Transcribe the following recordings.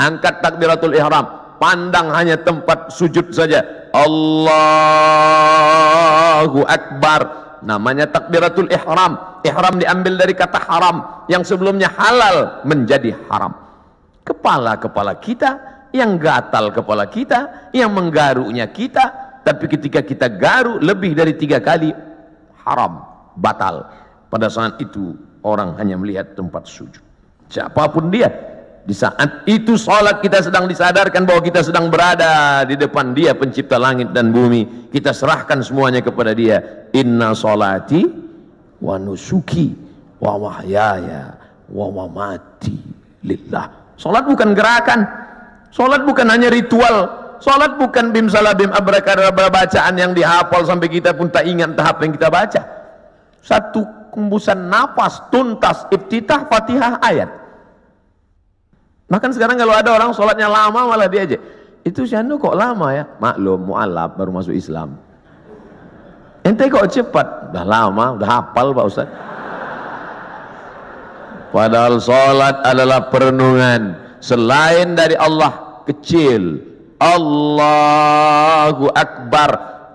Angkat takbiratul ihram, pandang hanya tempat sujud saja. Allahu Akbar. Namanya takbiratul ihram. Ihram diambil dari kata haram, yang sebelumnya halal menjadi haram. Kepala-kepala kita, yang gatal kepala kita, yang menggaruknya kita, tapi ketika kita garuk lebih dari 3 kali, haram, batal. Pada saat itu orang hanya melihat tempat sujud. Siapapun dia, di saat itu salat kita sedang disadarkan bahwa kita sedang berada di depan Dia pencipta langit dan bumi. Kita serahkan semuanya kepada Dia. Inna salati wa nusuki wa mahyaya wa mamati lillah. Salat bukan gerakan, salat bukan hanya ritual, salat bukan bim salabim abrakadabra bacaan yang dihafal sampai kita pun tak ingat tahap yang kita baca. Satu hembusan nafas tuntas, iftitah, Fatihah, ayat. Bahkan sekarang kalau ada orang sholatnya lama malah diajak, itu si anu kok lama ya? Maklum, mu'alaf baru masuk Islam. Ente kok cepat? Udah lama, udah hafal Pak Ustaz. Padahal sholat adalah perenungan. Selain dari Allah, kecil. Allahu Akbar.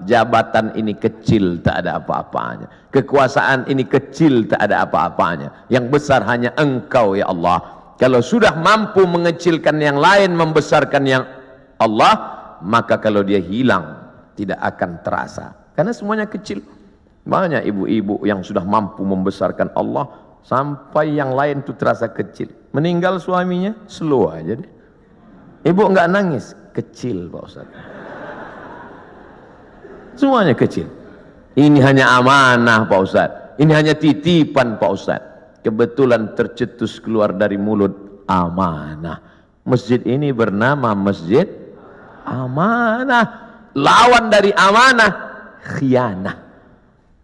Jabatan ini kecil, tak ada apa-apanya. Kekuasaan ini kecil, tak ada apa-apanya. Yang besar hanya Engkau ya Allah. Kalau sudah mampu mengecilkan yang lain, membesarkan yang Allah, maka kalau dia hilang, tidak akan terasa. Karena semuanya kecil. Banyak ibu-ibu yang sudah mampu membesarkan Allah, sampai yang lain itu terasa kecil. Meninggal suaminya, slow aja deh. Ibu enggak nangis, kecil Pak Ustaz. Semuanya kecil. Ini hanya amanah Pak Ustaz. Ini hanya titipan Pak Ustaz. Kebetulan tercetus keluar dari mulut, amanah. Masjid ini bernama Masjid Amanah. Lawan dari amanah, khianah.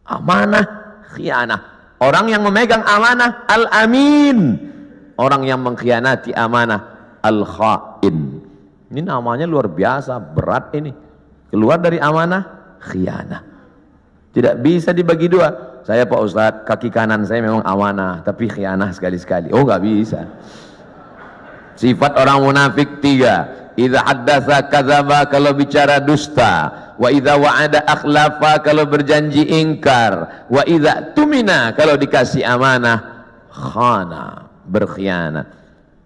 Amanah, khianah. Orang yang memegang amanah, al-amin. Orang yang mengkhianati amanah, al-khain. Ini namanya luar biasa, berat ini. Keluar dari amanah, khianah. Tidak bisa dibagi dua. Saya Pak Ustadz, kaki kanan saya memang amanah, tapi khianah sekali-sekali. Oh nggak bisa. Sifat orang munafik 3. Idza haddatsa kadzaba, kalau bicara dusta. Wa idza wa'ada akhlafa, kalau berjanji ingkar. Wa idza tumina, kalau dikasih amanah, khana, berkhianat.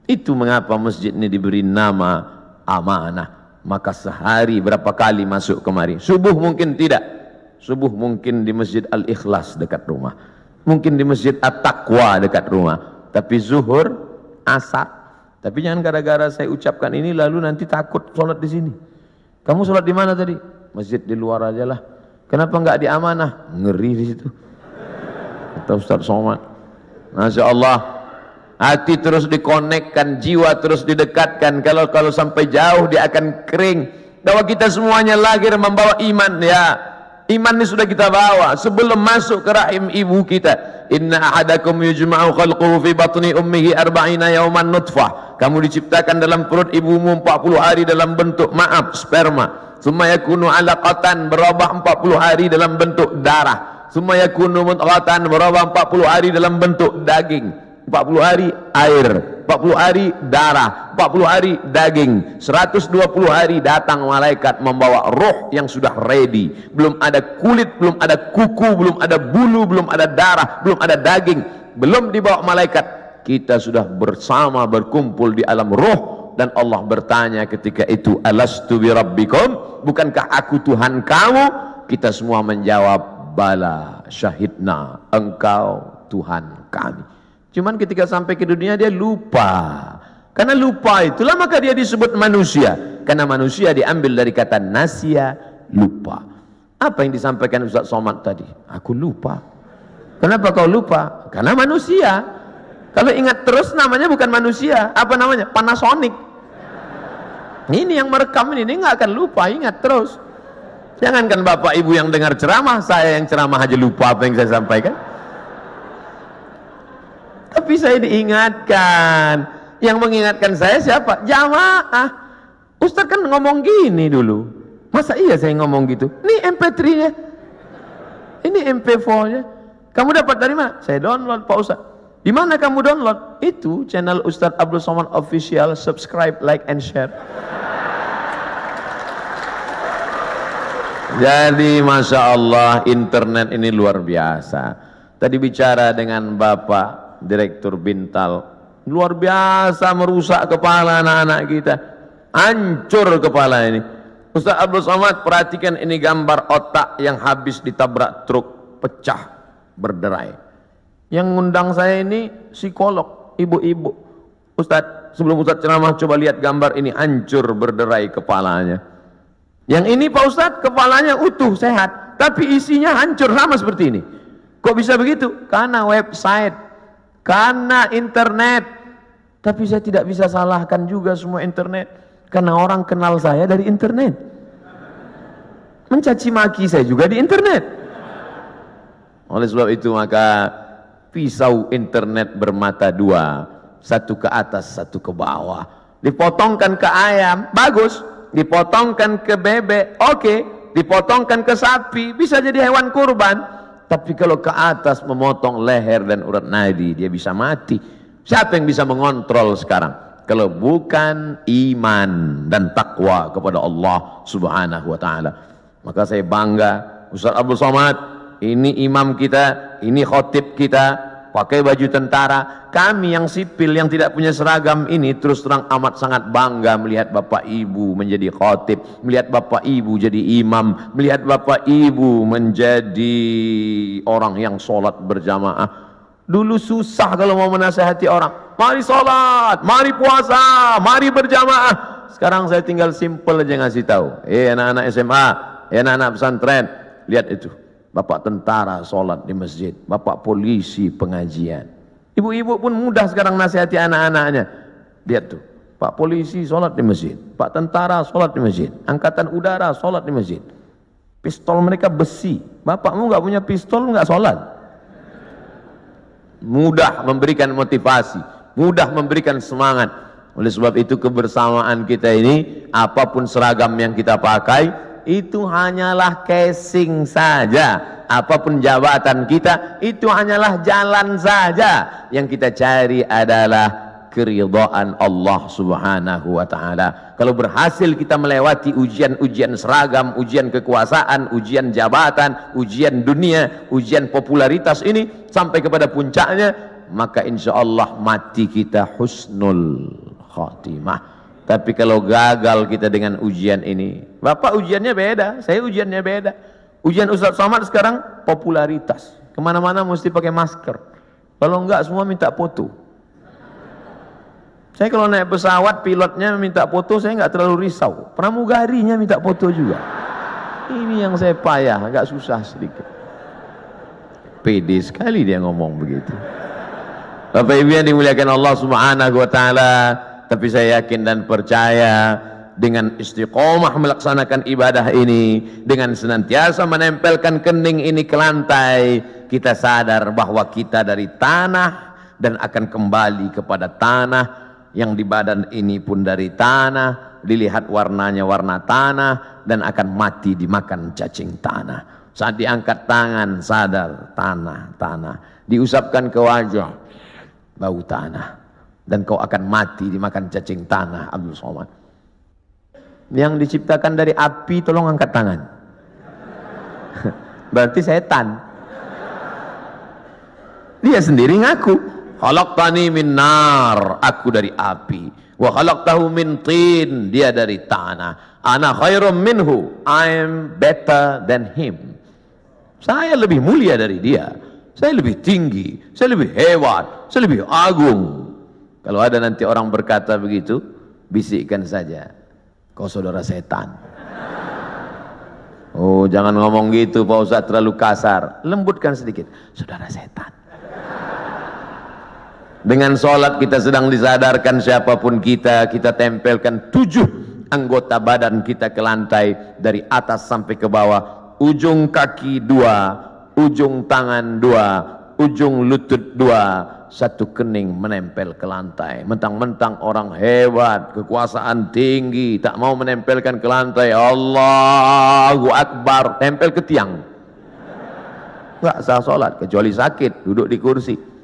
Itu mengapa masjid ini diberi nama amanah. Maka sehari berapa kali masuk kemari? Subuh mungkin tidak. Subuh mungkin di Masjid Al-Ikhlas dekat rumah, mungkin di Masjid At-Taqwa dekat rumah, tapi zuhur, asar. Tapi jangan gara-gara saya ucapkan ini lalu nanti takut sholat di sini. Kamu sholat di mana tadi? Masjid di luar aja lah. Kenapa enggak di amanah? Ngeri di situ. Kata Ustaz Somad. Masya Allah, hati terus dikonekkan, jiwa terus didekatkan. Kalau sampai jauh dia akan kering. Bahwa kita semuanya lahir membawa iman ya. Iman ini sudah kita bawa sebelum masuk ke rahim ibu kita. Inna ahadakum yujma'u khalquhu fi batni ummihi arba'ina yawman nutfah. Kamu diciptakan dalam perut ibumu 40 hari dalam bentuk sperma. Summa yakunu 'alaqatan, berubah 40 hari dalam bentuk darah. Summa yakunu mudghatan, berubah 40 hari dalam bentuk daging. 40 hari air, 40 hari darah, 40 hari daging, 120 hari datang malaikat membawa roh yang sudah ready. Belum ada kulit, belum ada kuku, belum ada bulu, belum ada darah, belum ada daging, belum dibawa malaikat. Kita sudah bersama berkumpul di alam roh. Dan Allah bertanya ketika itu, alastu bi rabbikum, bukankah aku Tuhan kamu? Kita semua menjawab, bala syahidna, engkau Tuhan kami. Cuman ketika sampai ke dunia dia lupa. Karena lupa itulah maka dia disebut manusia. Karena manusia diambil dari kata nasya, lupa. Apa yang disampaikan Ustaz Somad tadi? Aku lupa. Kenapa kau lupa? Karena manusia. Kalau ingat terus namanya bukan manusia. Apa namanya? Panasonic. Ini yang merekam ini nggak akan lupa, ingat terus. Jangankan bapak ibu yang dengar ceramah, saya yang ceramah aja lupa apa yang saya sampaikan. Tapi saya diingatkan. Yang mengingatkan saya siapa? Jamaah. Ustaz kan ngomong gini dulu. Masa iya saya ngomong gitu? Ini MP3-nya. Ini MP4-nya. Kamu dapat dari mana? Saya download Pak Ustaz. Di mana kamu download? Itu channel Ustadz Abdul Somad Official, subscribe, like, and share. Jadi Masya Allah, internet ini luar biasa. Tadi bicara dengan Bapak Direktur Bintal, luar biasa merusak kepala anak-anak kita. Hancur kepala ini. Ustaz Abdul Somad, perhatikan ini gambar otak yang habis ditabrak truk, pecah, berderai. Yang ngundang saya ini psikolog, ibu-ibu. Ustaz, sebelum Ustaz ceramah coba lihat gambar ini, hancur berderai kepalanya. Yang ini Pak Ustaz, kepalanya utuh, sehat, tapi isinya hancur, sama seperti ini. Kok bisa begitu? Karena website, karena internet. Tapi saya tidak bisa salahkan juga semua internet, karena orang kenal saya dari internet. Mencaci maki saya juga di internet. Oleh sebab itu maka pisau internet bermata dua, satu ke atas, satu ke bawah. Dipotongkan ke ayam, bagus. Dipotongkan ke bebek, oke. Dipotongkan ke sapi, bisa jadi hewan kurban. Tapi kalau ke atas memotong leher dan urat nadi, dia bisa mati. Siapa yang bisa mengontrol sekarang? Kalau bukan iman dan takwa kepada Allah Subhanahu wa ta'ala. Maka saya bangga, Ustaz Abdul Somad, ini imam kita, ini khotib kita, pakai baju tentara. Kami yang sipil, yang tidak punya seragam ini, terus terang amat sangat bangga melihat Bapak Ibu menjadi khotib, melihat Bapak Ibu jadi imam, melihat Bapak Ibu menjadi orang yang sholat berjamaah. Dulu susah kalau mau menasihati orang, mari sholat, mari puasa, mari berjamaah. Sekarang saya tinggal simpel aja ngasih tahu, anak-anak SMA, anak-anak pesantren, lihat itu, bapak tentara sholat di masjid, bapak polisi pengajian. Ibu-ibu pun mudah sekarang nasihati anak-anaknya. Lihat tuh, pak polisi sholat di masjid, pak tentara sholat di masjid, angkatan udara sholat di masjid. Pistol mereka besi, bapakmu nggak punya pistol, nggak sholat. Mudah memberikan motivasi, mudah memberikan semangat. Oleh sebab itu kebersamaan kita ini, apapun seragam yang kita pakai, itu hanyalah casing saja. Apapun jabatan kita, itu hanyalah jalan saja. Yang kita cari adalah keridhaan Allah Subhanahu wa ta'ala. Kalau berhasil kita melewati ujian-ujian seragam, ujian kekuasaan, ujian jabatan, ujian dunia, ujian popularitas ini sampai kepada puncaknya, maka insya Allah mati kita husnul khatimah. Tapi kalau gagal kita dengan ujian ini, Bapak ujiannya beda, saya ujiannya beda. Ujian Ustaz Somad sekarang popularitas, kemana-mana mesti pakai masker, kalau enggak semua minta foto. Saya kalau naik pesawat, pilotnya minta foto, saya nggak terlalu risau. Pramugarinya minta foto juga. Ini yang saya payah, agak susah sedikit. Pede sekali dia ngomong begitu. Bapak Ibu yang dimuliakan Allah Subhanahu wa ta'ala, tapi saya yakin dan percaya dengan istiqomah melaksanakan ibadah ini, dengan senantiasa menempelkan kening ini ke lantai, kita sadar bahwa kita dari tanah dan akan kembali kepada tanah. Yang di badan ini pun dari tanah, dilihat warnanya warna tanah, dan akan mati dimakan cacing tanah. Saat diangkat tangan sadar tanah, diusapkan ke wajah bau tanah, dan kau akan mati dimakan cacing tanah. Abdul Somad yang diciptakan dari api, tolong angkat tangan. Berarti setan. Dia sendiri ngaku, khalaqtani min nar, aku dari api, wa khalaqtahu min tin, dia dari tanah, ana khairum minhu, I am better than him, saya lebih mulia dari dia, saya lebih tinggi, saya lebih hebat, saya lebih agung. Kalau ada nanti orang berkata begitu, bisikkan saja, kau saudara setan. Oh, jangan ngomong gitu Pak Ustaz, terlalu kasar, lembutkan sedikit, saudara setan. Dengan sholat kita sedang disadarkan siapapun kita tempelkan 7 anggota badan kita ke lantai, dari atas sampai ke bawah, ujung kaki 2, ujung tangan 2, ujung lutut 2, satu kening menempel ke lantai. Mentang-mentang orang hebat, kekuasaan tinggi, tak mau menempelkan ke lantai, Allahu Akbar, tempel ke tiang. Nggak sah sholat, kecuali sakit, duduk di kursi.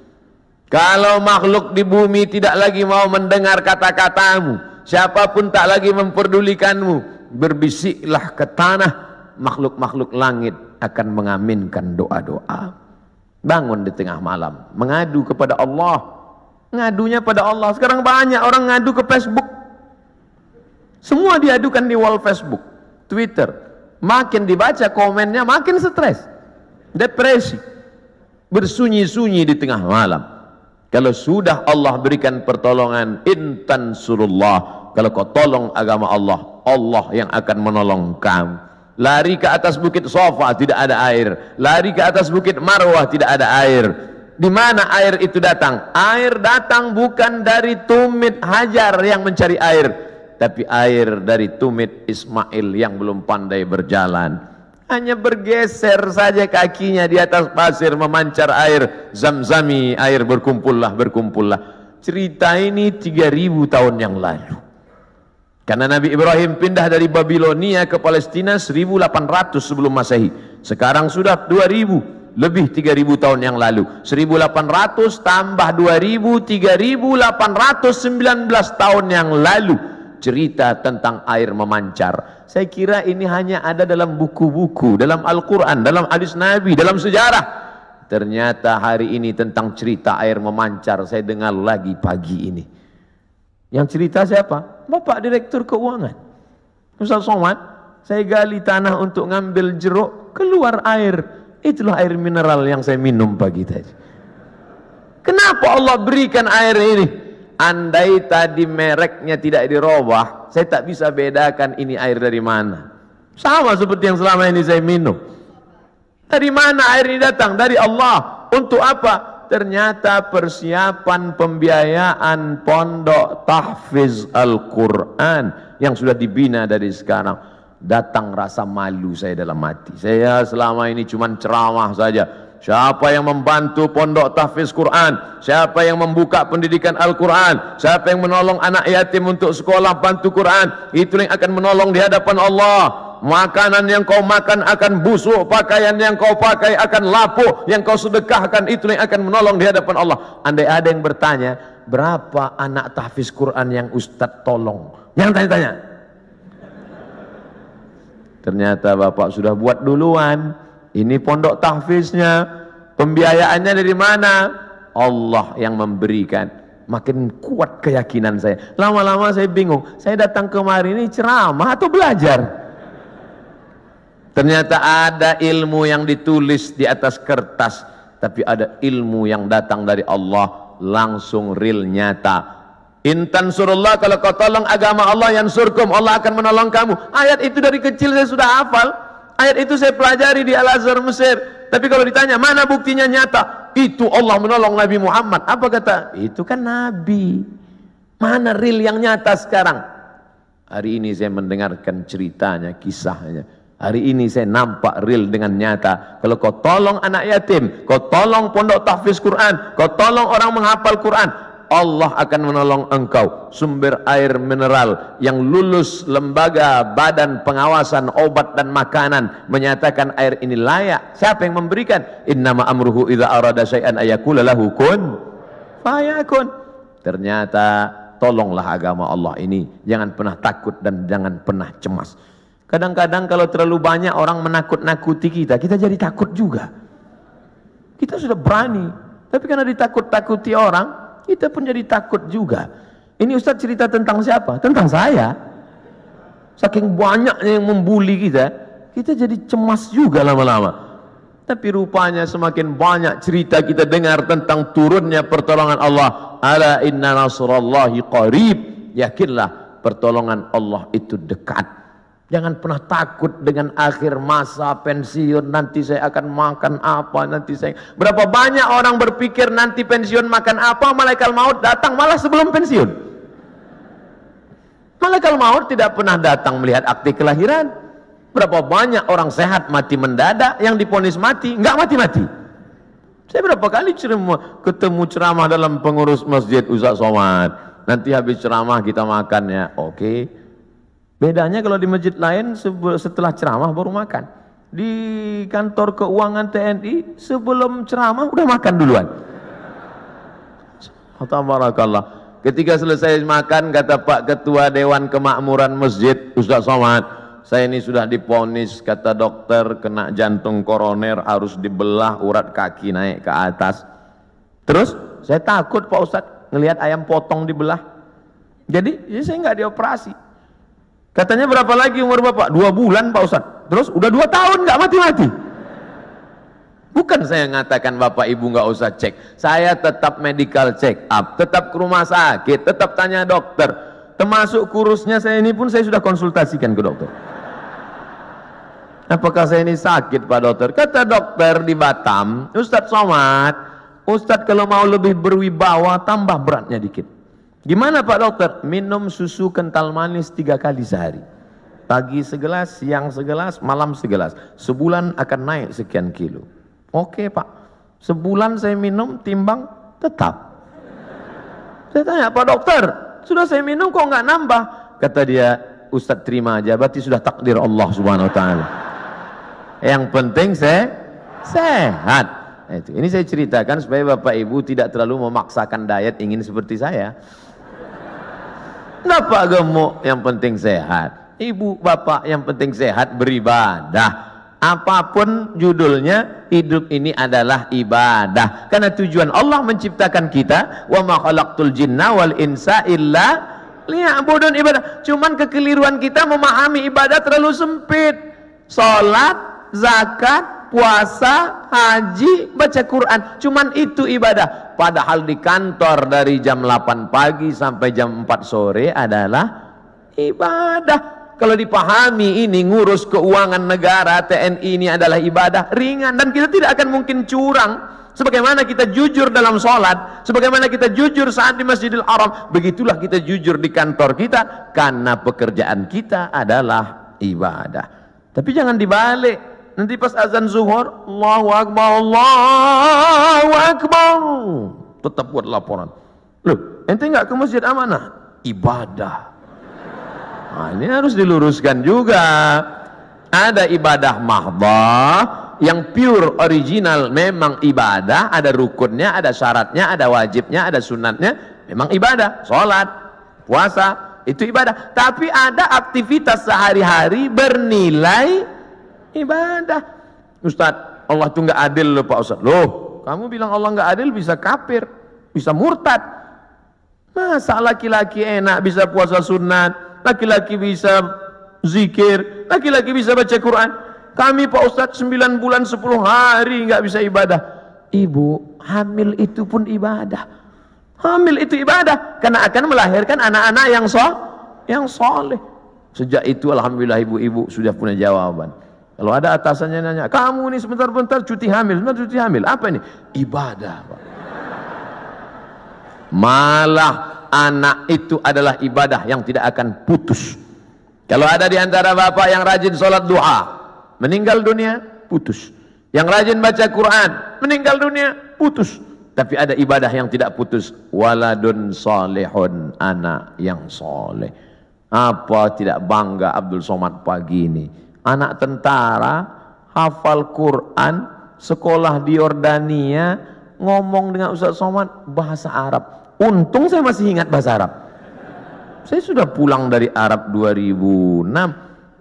Kalau makhluk di bumi tidak lagi mau mendengar kata-katamu, siapapun tak lagi memperdulikanmu, berbisiklah ke tanah, makhluk-makhluk langit akan mengaminkan doa-doa. Bangun di tengah malam, mengadu kepada Allah. Ngadunya pada Allah. Sekarang banyak orang ngadu ke Facebook. Semua diadukan di wall Facebook, Twitter. Makin dibaca komennya makin stres, depresi, bersunyi-sunyi di tengah malam. Kalau sudah Allah berikan pertolongan, intan surullah, kalau kau tolong agama Allah, Allah yang akan menolong kamu. Lari ke atas bukit Safa tidak ada air, lari ke atas bukit Marwah tidak ada air. Di mana air itu datang? Air datang bukan dari tumit Hajar yang mencari air, tapi air dari tumit Ismail yang belum pandai berjalan. Hanya bergeser saja kakinya di atas pasir, memancar air Zamzami, air berkumpullah. Cerita ini 3000 tahun yang lalu. Karena Nabi Ibrahim pindah dari Babilonia ke Palestina 1800 sebelum Masehi. Sekarang sudah 2000, lebih 3000 tahun yang lalu. 1800 tambah 2000, 3819 tahun yang lalu. Cerita tentang air memancar. Saya kira ini hanya ada dalam buku-buku, dalam Al-Quran, dalam hadis Nabi, dalam sejarah. Ternyata hari ini tentang cerita air memancar saya dengar lagi pagi ini. Yang cerita siapa? Bapak Direktur Keuangan, Ustaz Somad. Saya gali tanah untuk ngambil jeruk, keluar air. Itulah air mineral yang saya minum pagi tadi. Kenapa Allah berikan air ini? Andai tadi mereknya tidak dirubah, saya tak bisa bedakan ini air dari mana. Sama seperti yang selama ini saya minum. Dari mana air ini datang? Dari Allah. Untuk apa? Ternyata persiapan pembiayaan pondok tahfiz Al-Quran yang sudah dibina dari sekarang. Datang rasa malu saya dalam hati. Saya selama ini cuma ceramah saja. Siapa yang membantu pondok tahfiz Quran? Siapa yang membuka pendidikan Al-Quran? Siapa yang menolong anak yatim untuk sekolah bantu Quran? Itu yang akan menolong di hadapan Allah. Makanan yang kau makan akan busuk, pakaian yang kau pakai akan lapuk, yang kau sedekahkan itu yang akan menolong di hadapan Allah. Andai ada yang bertanya, berapa anak tahfiz Quran yang Ustadz tolong? Yang tanya-tanya. Ternyata Bapak sudah buat duluan. Ini pondok tahfiznya, pembiayaannya dari mana? Allah yang memberikan. Makin kuat keyakinan saya. Lama-lama saya bingung. Saya datang kemari ini ceramah atau belajar? Ternyata ada ilmu yang ditulis di atas kertas, tapi ada ilmu yang datang dari Allah langsung real nyata. Intan surullah, kalau kau tolong agama Allah yang surkum, Allah akan menolong kamu. Ayat itu dari kecil saya sudah hafal. Ayat itu saya pelajari di Al-Azhar Mesir. Tapi kalau ditanya mana buktinya nyata, itu Allah menolong Nabi Muhammad. Apa kata? Itu kan Nabi. Mana real yang nyata sekarang? Hari ini saya mendengarkan ceritanya, kisahnya. Hari ini saya nampak real dengan nyata. Kalau kau tolong anak yatim, kau tolong pondok tahfiz Quran, kau tolong orang menghafal Quran, Allah akan menolong engkau. Sumber air mineral yang lulus lembaga badan pengawasan obat dan makanan menyatakan air ini layak. Siapa yang memberikan? Innama amruhu idza arada syai'an ayaqula lahu kun fayakun. Ternyata tolonglah agama Allah ini. Jangan pernah takut dan jangan pernah cemas. Kadang-kadang kalau terlalu banyak orang menakut-nakuti kita, kita jadi takut juga. Kita sudah berani, tapi karena ditakut-takuti orang, kita pun jadi takut juga. Ini Ustaz cerita tentang siapa? Tentang saya. Saking banyaknya yang membuli kita, kita jadi cemas juga lama-lama. Tapi rupanya semakin banyak cerita kita dengar tentang turunnya pertolongan Allah. Ala inna nasrallahi qarib. Yakinlah pertolongan Allah itu dekat. Jangan pernah takut dengan akhir masa pensiun, nanti saya akan makan apa, nanti saya... Berapa banyak orang berpikir nanti pensiun makan apa, malaikat maut datang malah sebelum pensiun. Malaikat maut tidak pernah datang melihat akte kelahiran. Berapa banyak orang sehat mati mendadak, yang divonis mati, enggak mati-mati. Saya berapa kali ketemu ceramah dalam pengurus masjid Ustaz Somad. Nanti habis ceramah kita makan ya, oke. Bedanya kalau di masjid lain setelah ceramah baru makan. Di kantor keuangan TNI sebelum ceramah udah makan duluan. Tabarakallah. Ketika selesai makan, kata Pak Ketua Dewan Kemakmuran Masjid, Ustaz Somad, saya ini sudah diponis, kata dokter, kena jantung koroner, harus dibelah urat kaki naik ke atas. Terus saya takut Pak Ustaz ngelihat ayam potong dibelah. Jadi ya saya nggak dioperasi. Katanya berapa lagi umur Bapak? 2 bulan Pak Ustaz. Terus udah 2 tahun nggak mati-mati. Bukan saya ngatakan Bapak Ibu nggak usah cek. Saya tetap medical check up, tetap ke rumah sakit, tetap tanya dokter. Termasuk kurusnya saya ini pun saya sudah konsultasikan ke dokter. Apakah saya ini sakit Pak Dokter? Kata dokter di Batam, Ustadz Somad, Ustadz kalau mau lebih berwibawa tambah beratnya dikit. Gimana Pak Dokter? Minum susu kental manis 3 kali sehari. Pagi segelas, siang segelas, malam segelas. Sebulan akan naik sekian kilo. Oke Pak, sebulan saya minum timbang tetap. Saya tanya, Pak Dokter, sudah saya minum kok nggak nambah? Kata dia, Ustadz terima aja, berarti sudah takdir Allah Subhanahu Wa Taala. Yang penting saya sehat. Itu. Ini saya ceritakan supaya Bapak Ibu tidak terlalu memaksakan diet ingin seperti saya. Kenapa gemuk? Yang penting sehat. Ibu, bapak, yang penting sehat, beribadah. Apapun judulnya, hidup ini adalah ibadah. Karena tujuan Allah menciptakan kita, wa ma khalaqtul jinna wal insa illa liya'budun, ibadah. Cuman kekeliruan kita memahami ibadah terlalu sempit. Salat, zakat, puasa, haji, baca Quran, cuman itu ibadah. Padahal di kantor dari jam 8 pagi sampai jam 4 sore adalah ibadah. Kalau dipahami ini ngurus keuangan negara, TNI ini adalah ibadah ringan, dan kita tidak akan mungkin curang. Sebagaimana kita jujur dalam sholat, sebagaimana kita jujur saat di Masjidil Haram, begitulah kita jujur di kantor kita, karena pekerjaan kita adalah ibadah. Tapi jangan dibalik. Nanti pas azan zuhur, Allahu Akbar, Allahu Akbar, tetap buat laporan. Loh, ente nggak ke Masjid Amanah? Ibadah. Nah, ini harus diluruskan juga. Ada ibadah mahdhah yang pure original, memang ibadah, ada rukunnya, ada syaratnya, ada wajibnya, ada sunatnya, memang ibadah. Sholat, puasa, itu ibadah. Tapi ada aktivitas sehari-hari bernilai ibadah. Ustadz, Allah itu nggak adil loh Pak Ustadz. Loh, kamu bilang Allah nggak adil, bisa kafir, bisa murtad. Masa laki-laki enak bisa puasa sunat, laki-laki bisa zikir, laki-laki bisa baca Quran. Kami Pak Ustadz 9 bulan 10 hari nggak bisa ibadah. Ibu, hamil itu pun ibadah. Hamil itu ibadah, karena akan melahirkan anak-anak yang soleh. Sejak itu alhamdulillah ibu-ibu sudah punya jawaban. Kalau ada atasannya nanya, kamu ini sebentar-bentar cuti hamil, sebentar cuti hamil, apa ini? Ibadah Pak. Malah anak itu adalah ibadah yang tidak akan putus. Kalau ada di antara bapak yang rajin sholat duha, meninggal dunia, putus. Yang rajin baca Quran, meninggal dunia, putus. Tapi ada ibadah yang tidak putus. Waladun salihun, anak yang soleh. Apa tidak bangga Abdul Somad pagi ini? Anak tentara, hafal Quran, sekolah di Yordania, ngomong dengan Ustaz Somad bahasa Arab. Untung saya masih ingat bahasa Arab. Saya sudah pulang dari Arab 2006,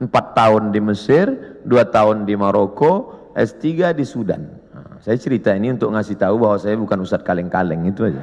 4 tahun di Mesir, 2 tahun di Maroko, S3 di Sudan. Nah, saya cerita ini untuk ngasih tahu bahwa saya bukan Ustadz kaleng-kaleng, itu aja.